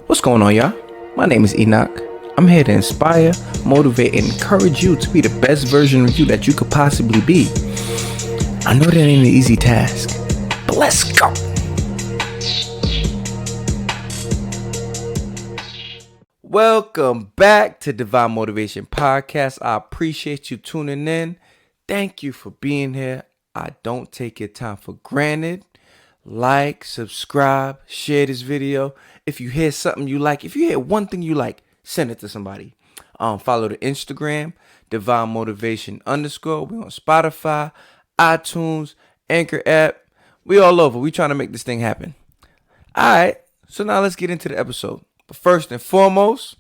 What's going on, y'all? My name is Enoch. I'm here to inspire, motivate, and encourage you to be the best version of you that you could possibly be. I know that ain't an easy task, but let's go. Welcome back to Divine Motivation Podcast. I appreciate you tuning in. Thank you for being here. I don't take your time for granted. Like, subscribe, share this video. If you hear something you like, if you hear one thing you like, send it to somebody. Follow the Instagram, Divine Motivation _. We're on Spotify, iTunes, Anchor app. We all over. We trying to make this thing happen. All right, so now let's get into the episode. But first and foremost,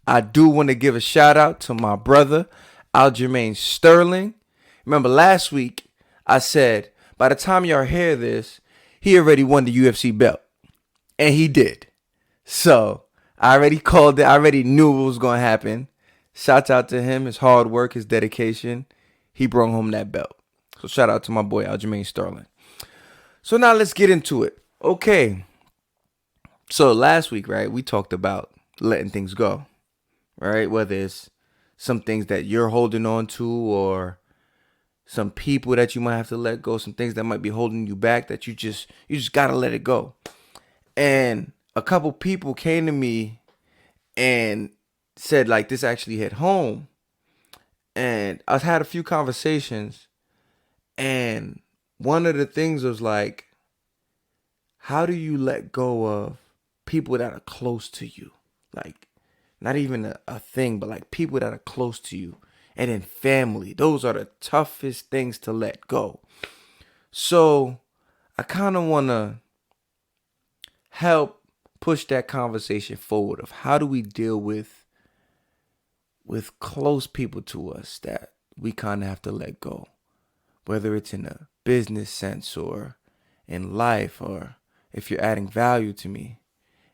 I do want to give a shout out to my brother, Aljamain Sterling. Remember last week, I said, by the time y'all hear this, he already won the UFC belt. And he did. So, I already called it. I already knew what was going to happen. Shout out to him, his hard work, his dedication. He brought home that belt. So, shout out to my boy, Aljamain Sterling. So, now let's get into it. Okay. So, last week, right, we talked about letting things go. Right? Whether it's some things that you're holding on to or some people that you might have to let go, some things that might be holding you back that you just got to let it go. And a couple people came to me and said, like, this actually hit home. And I've had a few conversations, and one of the things was like, how do you let go of people that are close to you? Like, not even a thing, but like people that are close to you. And then family. Those are the toughest things to let go. So I kind of want to help push that conversation forward of how do we deal with close people to us that we kind of have to let go. Whether it's in a business sense or in life or if you're adding value to me.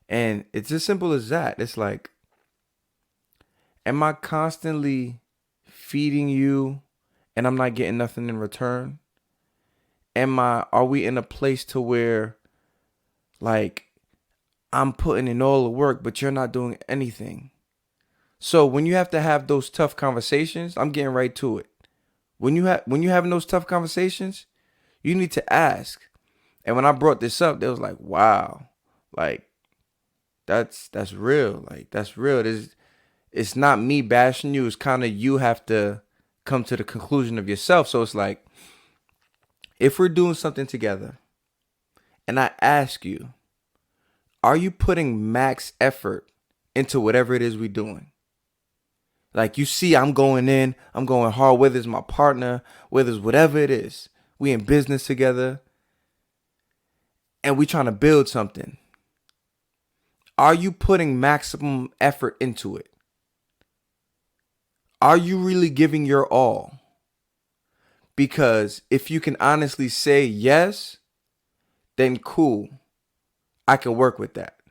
And it's as simple as that. It's like, am I constantly feeding you and I'm not getting nothing in return? Are we in a place to where like I'm putting in all the work but you're not doing anything? So when you have to have those tough conversations, I'm getting right to it. When you're having those tough conversations, you need to ask. And when I brought this up, they was like, wow, like that's real. Like that's real. It's not me bashing you. It's kind of you have to come to the conclusion of yourself. So it's like, if we're doing something together and I ask you, are you putting max effort into whatever it is we're doing? Like you see, I'm going hard, whether it's my partner, whether it's whatever it is. We in business together and we trying to build something. Are you putting maximum effort into it? Are you really giving your all? Because if you can honestly say yes, then cool. I can work with that.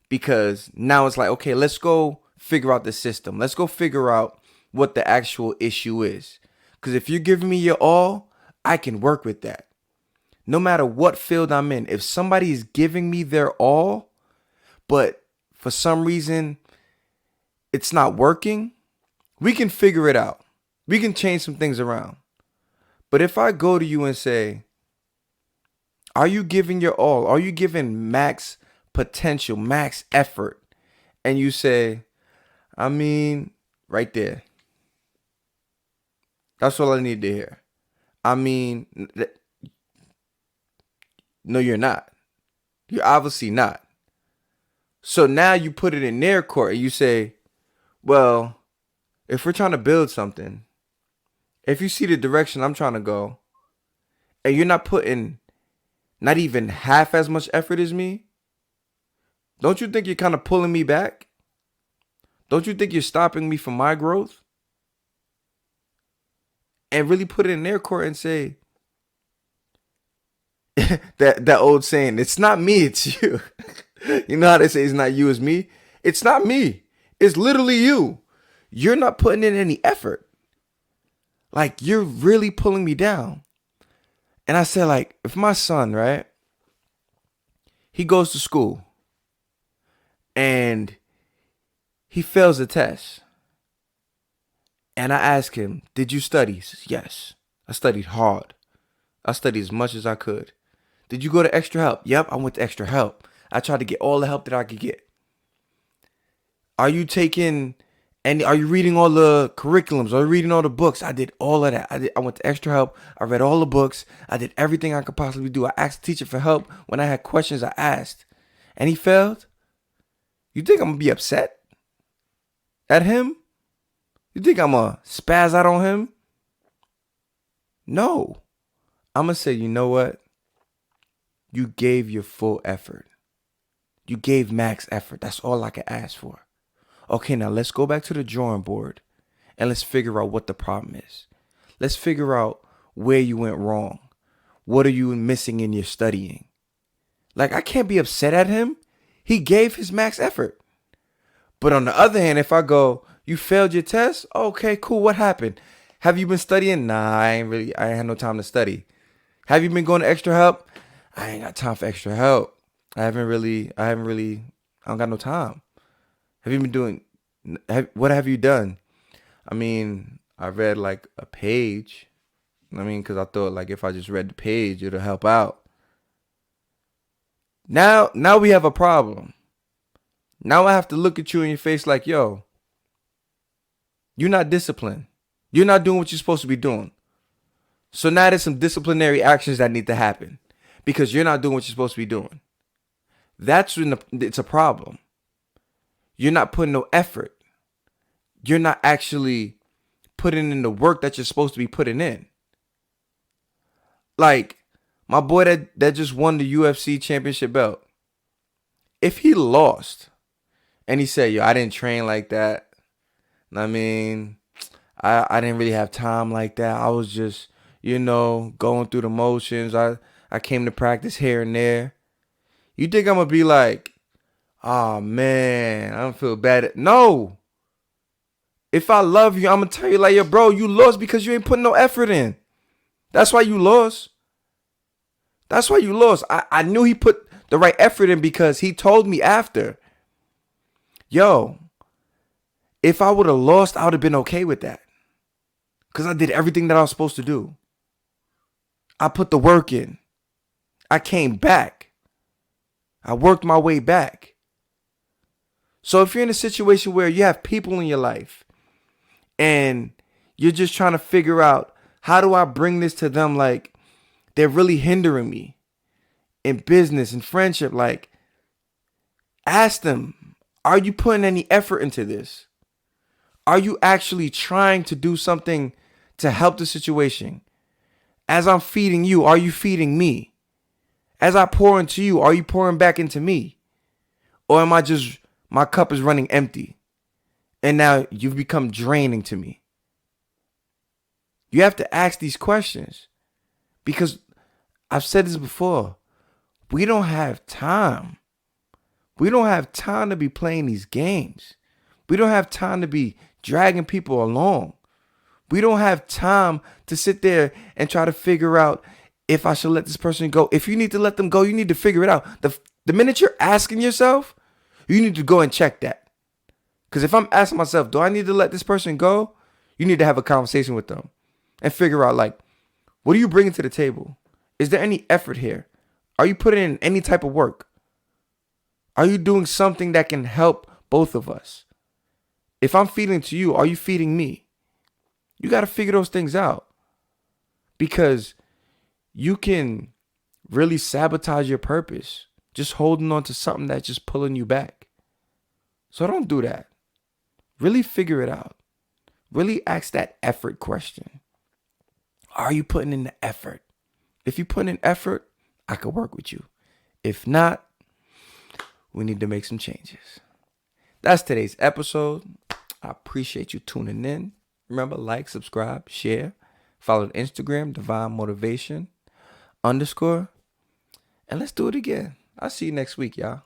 Because now it's like, okay, let's go figure out the system. Let's go figure out what the actual issue is. Because if you're giving me your all, I can work with that. No matter what field I'm in, if somebody is giving me their all, but for some reason it's not working, we can figure it out. We can change some things around. But if I go to you and say, are you giving your all? Are you giving max potential, max effort? And you say, I mean, right there. That's all I need to hear. I mean, no, you're not. You're obviously not. So now you put it in their court and you say, well, if we're trying to build something, if you see the direction I'm trying to go, and you're not putting not even half as much effort as me, don't you think you're kind of pulling me back? Don't you think you're stopping me from my growth? And really put it in their court and say, that old saying, it's not me, it's you. You know how they say it's not you, it's me? It's not me. It's literally you. You're not putting in any effort. Like, you're really pulling me down. And I said, like, if my son, right, he goes to school and he fails the test. And I ask him, did you study? He says, yes, I studied hard. I studied as much as I could. Did you go to extra help? Yep, I went to extra help. I tried to get all the help that I could get. Are you reading all the curriculums? Are you reading all the books? I did all of that. I went to extra help. I read all the books. I did everything I could possibly do. I asked the teacher for help. When I had questions, I asked. And he failed? You think I'm going to be upset at him? You think I'm going to spaz out on him? No. I'm going to say, you know what? You gave your full effort. You gave max effort. That's all I could ask for. Okay, now let's go back to the drawing board and let's figure out what the problem is. Let's figure out where you went wrong. What are you missing in your studying? Like, I can't be upset at him. He gave his max effort. But on the other hand, if I go, you failed your test? Okay, cool. What happened? Have you been studying? Nah, I ain't had no time to study. Have you been going to extra help? I ain't got time for extra help. I don't got no time. Have you been doing, what have you done? I mean, I read like a page. I mean, because I thought like if I just read the page, it'll help out. Now we have a problem. Now I have to look at you in your face like, yo, you're not disciplined. You're not doing what you're supposed to be doing. So now there's some disciplinary actions that need to happen because you're not doing what you're supposed to be doing. That's when it's a problem. You're not putting no effort. You're not actually putting in the work that you're supposed to be putting in. Like my boy that just won the UFC championship belt. If he lost and he said, yo, I didn't train like that. I mean, I didn't really have time like that. I was just, going through the motions. I came to practice here and there. You think I'm going to be like, oh, man, I don't feel bad. No. If I love you, I'm going to tell you like, yo, bro, you lost because you ain't putting no effort in. That's why you lost. That's why you lost. I knew he put the right effort in because he told me after, yo, if I would have lost, I would have been okay with that. Because I did everything that I was supposed to do. I put the work in. I came back. I worked my way back. So if you're in a situation where you have people in your life and you're just trying to figure out how do I bring this to them, like they're really hindering me in business and friendship, like ask them, are you putting any effort into this? Are you actually trying to do something to help the situation? As I'm feeding you, are you feeding me? As I pour into you, are you pouring back into me? Or am I just, my cup is running empty and now you've become draining to me? You have to ask these questions because I've said this before. We don't have time. We don't have time to be playing these games. We don't have time to be dragging people along. We don't have time to sit there and try to figure out if I should let this person go. If you need to let them go, you need to figure it out. The minute you're asking yourself, you need to go and check that. Because if I'm asking myself, do I need to let this person go? You need to have a conversation with them and figure out, like, what are you bringing to the table? Is there any effort here? Are you putting in any type of work? Are you doing something that can help both of us? If I'm feeding to you, are you feeding me? You got to figure those things out because you can really sabotage your purpose just holding on to something that's just pulling you back. So don't do that. Really figure it out. Really ask that effort question. Are you putting in the effort? If you put in effort, I could work with you. If not, we need to make some changes. That's today's episode. I appreciate you tuning in. Remember, like, subscribe, share. Follow the Instagram, Divine Motivation _. And let's do it again. I'll see you next week, y'all.